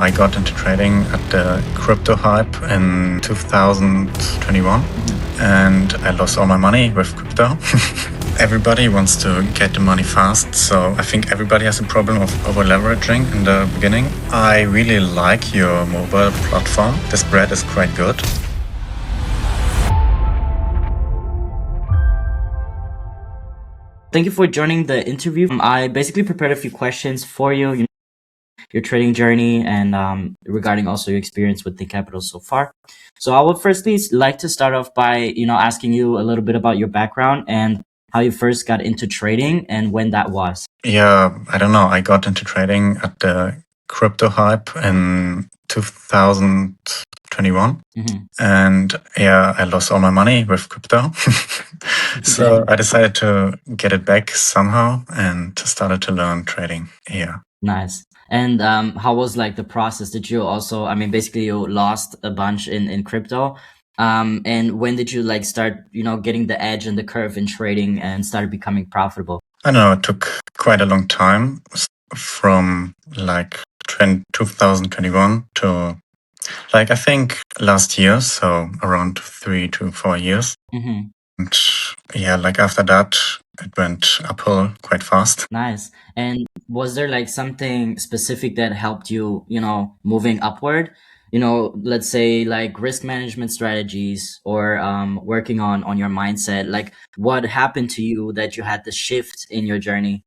I got into trading at the crypto hype in 2021 and I lost all my money with crypto. Everybody wants to get the money fast, so I think everybody has a problem of over-leveraging in the beginning. I really like your mobile platform. The spread is quite good. Thank you for joining the interview. I basically prepared a few questions for you, your trading journey and regarding also your experience with ThinkCapital so far. So I would firstly like to start off by, asking you a little bit about your background and how you first got into trading and when that was. Yeah, I don't know. I got into trading at the crypto hype in 2021. And yeah, I lost all my money with crypto. So I decided to get it back somehow and started to learn trading. Yeah. Nice. And how was like the process? Did you also, basically you lost a bunch in crypto. And when did you like start, getting the edge and the curve in trading and started becoming profitable? I don't know, it took quite a long time from like 2021 to like I think last year, so around 3 to 4 years. And yeah, like after that, it went uphill quite fast. Nice. And was there like something specific that helped you, moving upward? Let's say like risk management strategies or working on your mindset. Like what happened to you that you had the shift in your journey?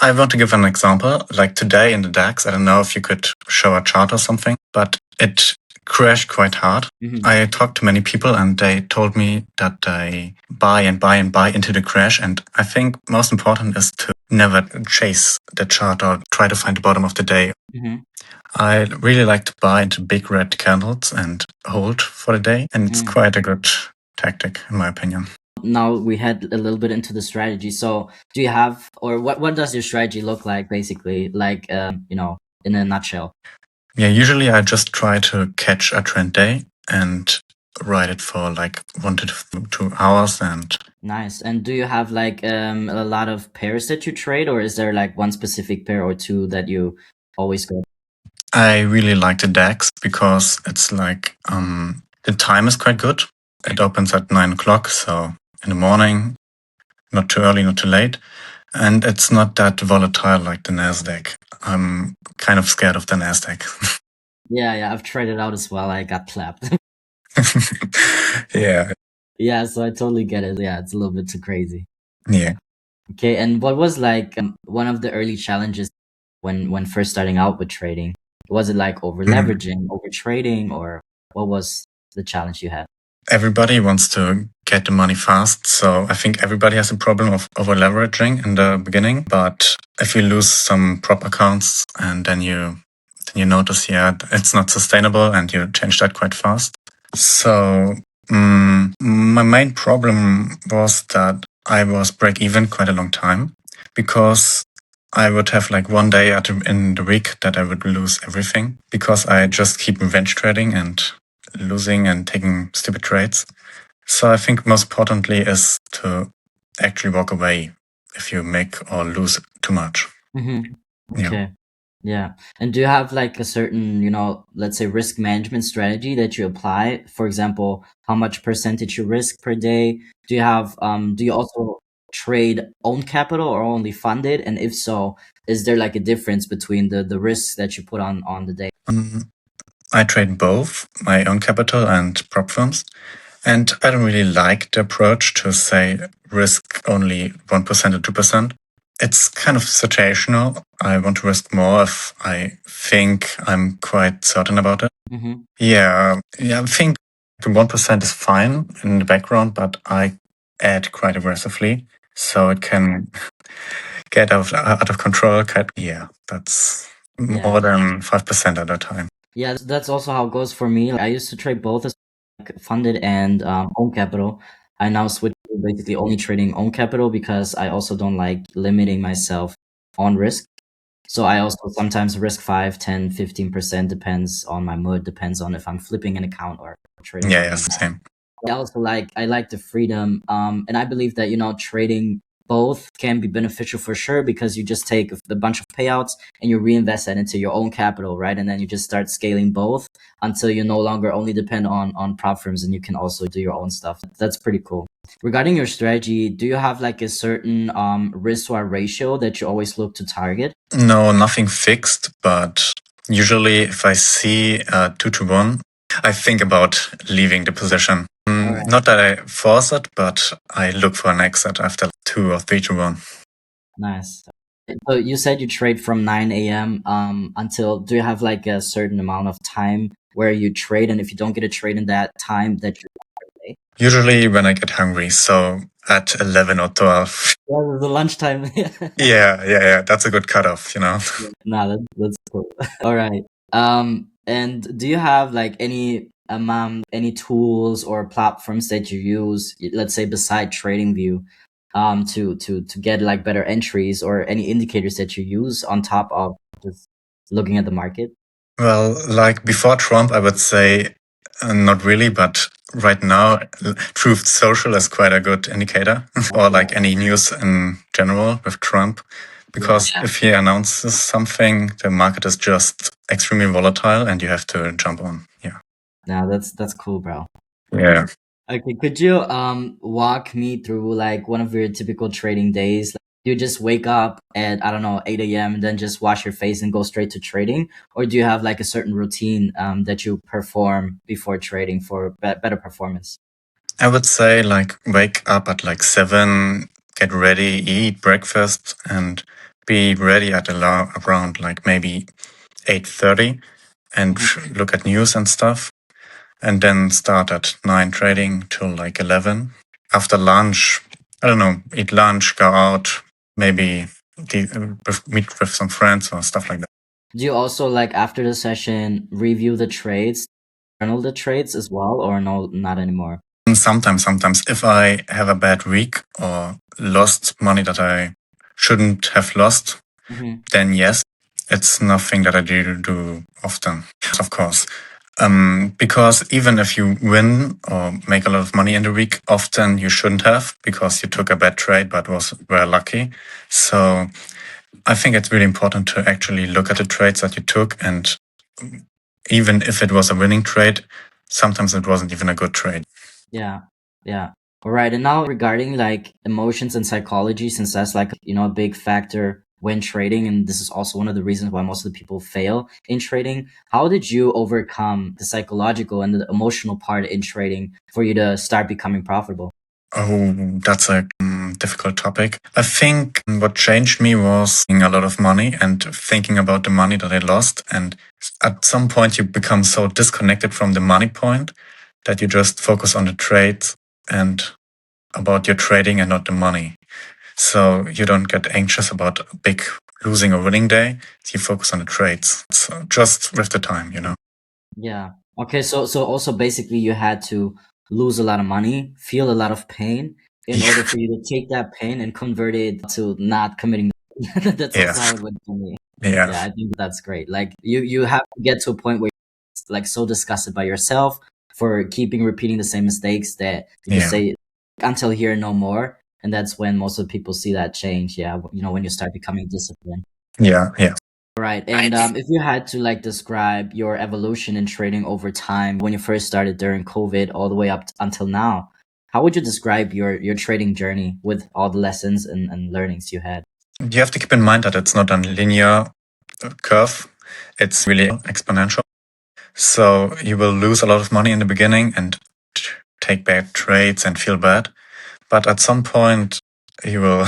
I want to give an example. Like today in the DAX, I don't know if you could show a chart or something, but it crashed quite hard. I talked to many people and they told me that they buy and buy and buy into the crash. And I think most important is to never chase the chart or try to find the bottom of the day. I really like to buy into big red candles and hold for the day. And it's quite a good tactic, in my opinion. Now we head a little bit into the strategy. So do you have, or what does your strategy look like basically? Like, in a nutshell. Yeah, usually I just try to catch a trend day and ride it for like 1 to 2 hours. And nice. And do you have like a lot of pairs that you trade, or is there like one specific pair or two that you always go? I really like the DAX because it's like the time is quite good. It opens at 9 o'clock, so in the morning, not too early, not too late. And it's not that volatile like the Nasdaq. I'm kind of scared of the Nasdaq. Yeah, I've tried it out as well. I got clapped. Yeah. Yeah, so I totally get it. Yeah, it's a little bit too crazy. Yeah. Okay, and what was like one of the early challenges when first starting out with trading? Was it like over leveraging, over trading, or what was the challenge you had? Everybody wants to get the money fast. So I think everybody has a problem of over leveraging in the beginning. But if you lose some prop accounts and then you notice, yeah, it's not sustainable and you change that quite fast. So my main problem was that I was break even quite a long time because I would have like one day in the week that I would lose everything because I just keep revenge trading and losing and taking stupid trades. So I think most importantly is to actually walk away if you make or lose too much. Okay. Yeah. And do you have like a certain, let's say risk management strategy that you apply? For example, how much percentage you risk per day? Do you also trade own capital or only funded? And if so, is there like a difference between the risks that you put on the day? I trade both my own capital and prop firms. And I don't really like the approach to say risk only 1% or 2%. It's kind of situational. I want to risk more if I think I'm quite certain about it. Yeah, I think 1% is fine in the background, but I add quite aggressively. So it can get out of control. Yeah, that's more than 5% at a time. Yeah, that's also how it goes for me. I used to trade both as like funded and own capital. I now switch to basically only trading own capital because I also don't like limiting myself on risk. So I also sometimes risk 5, 10, 15%, depends on my mood, depends on if I'm flipping an account or trading. Yeah, same. I also like the freedom. And I believe that, trading both can be beneficial for sure, because you just take a bunch of payouts and you reinvest that into your own capital, right? And then you just start scaling both until you no longer only depend on prop firms, and you can also do your own stuff. That's pretty cool. Regarding your strategy, do you have like a certain risk to ratio that you always look to target? No, nothing fixed, but usually if I see 2-to-1, I think about leaving the position. Right. Not that I force it, but I look for an exit after 2 or 3-to-1. Nice. So you said you trade from 9 a.m. Until, do you have like a certain amount of time where you trade? And if you don't get a trade in that time, that you late? Usually when I get hungry, so at 11 or 12. Yeah, the lunchtime. Yeah. That's a good cutoff, Nah, that's cool. All right. And do you have like any tools or platforms that you use, let's say beside TradingView, to get like better entries, or any indicators that you use on top of just looking at the market? Well, like before Trump, I would say not really, but right now, Truth Social is quite a good indicator, or like any news in general with Trump. Because if he announces something, the market is just extremely volatile and you have to jump on. Yeah. Now that's cool, bro. Yeah. Okay, could you walk me through like one of your typical trading days? Like, do you just wake up at, I don't know, 8 a.m. and then just wash your face and go straight to trading? Or do you have like a certain routine that you perform before trading for better performance? I would say like wake up at like 7, get ready, eat breakfast, and be ready at around like maybe 8:30, and look at news and stuff. And then start at 9 trading till like 11. After lunch, I don't know, eat lunch, go out, maybe meet with some friends or stuff like that. Do you also, like, after the session, review the trades, journal the trades as well, or no, not anymore? Sometimes if I have a bad week or lost money that I shouldn't have lost, then yes, it's nothing that I do often, of course. Because even if you win or make a lot of money in the week, often you shouldn't have, because you took a bad trade but were lucky. So I think it's really important to actually look at the trades that you took, and even if it was a winning trade, sometimes it wasn't even a good trade. Yeah. All right. And now regarding like emotions and psychology, since that's like, a big factor when trading, and this is also one of the reasons why most of the people fail in trading. How did you overcome the psychological and the emotional part in trading for you to start becoming profitable? Oh, that's a difficult topic. I think what changed me was making a lot of money and thinking about the money that I lost. And at some point you become so disconnected from the money point that you just focus on the trades and about your trading and not the money. So you don't get anxious about a big losing or winning day. You focus on the trades. So just with the time, Yeah. Okay. So also basically you had to lose a lot of money, feel a lot of pain in order for you to take that pain and convert it to not committing. That's also how it went for me. Yeah. I think that's great. Like you have to get to a point where you're like so disgusted by yourself for keeping repeating the same mistakes that you just say until here no more. And that's when most of the people see that change. Yeah. When you start becoming disciplined. Yeah. Right. And if you had to like describe your evolution in trading over time, when you first started during COVID all the way up until now, how would you describe your trading journey with all the lessons and learnings you had? You have to keep in mind that it's not a linear curve. It's really exponential. So you will lose a lot of money in the beginning and take bad trades and feel bad. But at some point, you will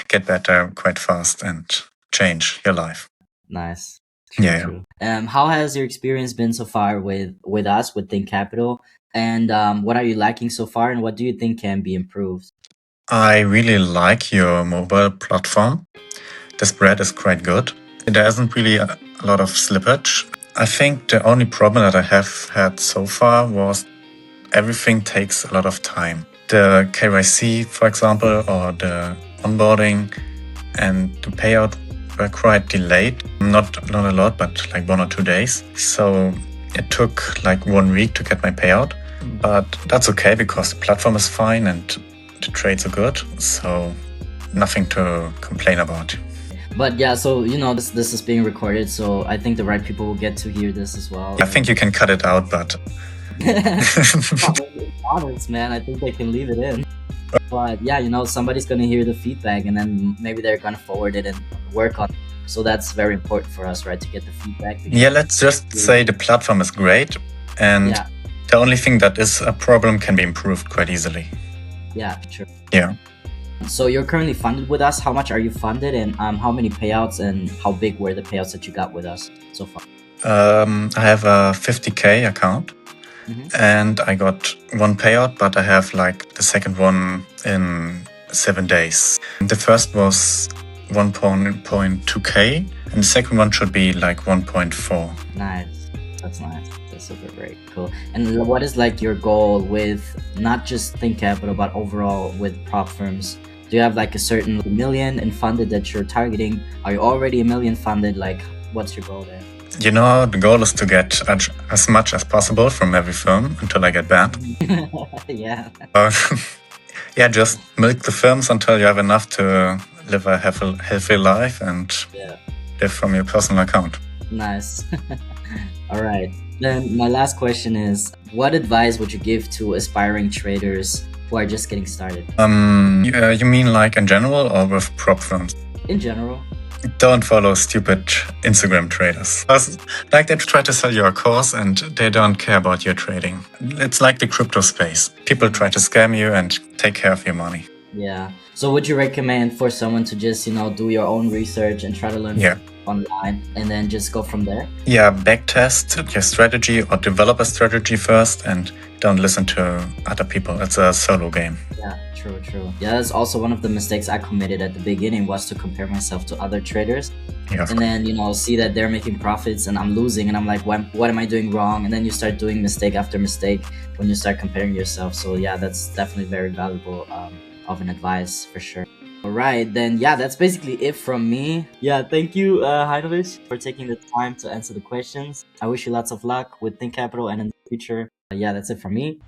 get better quite fast and change your life. Nice. True. How has your experience been so far with us, with ThinkCapital? And what are you liking so far, and what do you think can be improved? I really like your mobile platform. The spread is quite good. There isn't really a lot of slippage. I think the only problem that I have had so far was everything takes a lot of time. The KYC, for example, or the onboarding and the payout were quite delayed. Not a lot, but like 1 or 2 days. So it took like 1 week to get my payout. But that's okay because the platform is fine and the trades are good. So nothing to complain about. But yeah, so you know, this is being recorded, so I think the right people will get to hear this as well. I think you can cut it out, but honest, man, I think they can leave it in. But yeah, you know, somebody's gonna hear the feedback, and then maybe they're gonna forward it and work on it. So that's very important for us, right, to get the feedback. Yeah, let's just say the platform is great, and the only thing that is a problem can be improved quite easily. Yeah, sure. Yeah. So you're currently funded with us. How much are you funded, and how many payouts, and how big were the payouts that you got with us so far? I have a 50K account, and I got one payout, but I have like the second one in 7 days. The first was 1.2K, and the second one should be like 1.4. Nice. That's nice. That's super great. Cool. And what is like your goal with not just ThinkCapital, but overall with prop firms? Do you have like a certain million in funded that you're targeting? Are you already a million funded? Like, what's your goal there? You know, the goal is to get as much as possible from every firm until I get banned. Yeah. Yeah, just milk the firms until you have enough to live a healthy life and live from your personal account. Nice. All right. Then my last question is, what advice would you give to aspiring traders who are just getting started? You mean like in general or with prop firms? In general. Don't follow stupid Instagram traders. Like they try to sell you a course and they don't care about your trading. It's like the crypto space. People try to scam you and take care of your money. Yeah. So would you recommend for someone to just, you know, do your own research and try to learn online and then just go from there? Yeah, backtest your strategy or develop a strategy first and don't listen to other people. It's a solo game. Yeah, true. Yeah, that's also one of the mistakes I committed at the beginning, was to compare myself to other traders. Yeah, and then, you know, see that they're making profits and I'm losing and I'm like, what am I doing wrong? And then you start doing mistake after mistake when you start comparing yourself. So yeah, that's definitely very valuable of an advice for sure. All right, then yeah, that's basically it from me. Yeah, thank you, Heinrich, for taking the time to answer the questions. I wish you lots of luck with ThinkCapital and in the future. Yeah, that's it from me.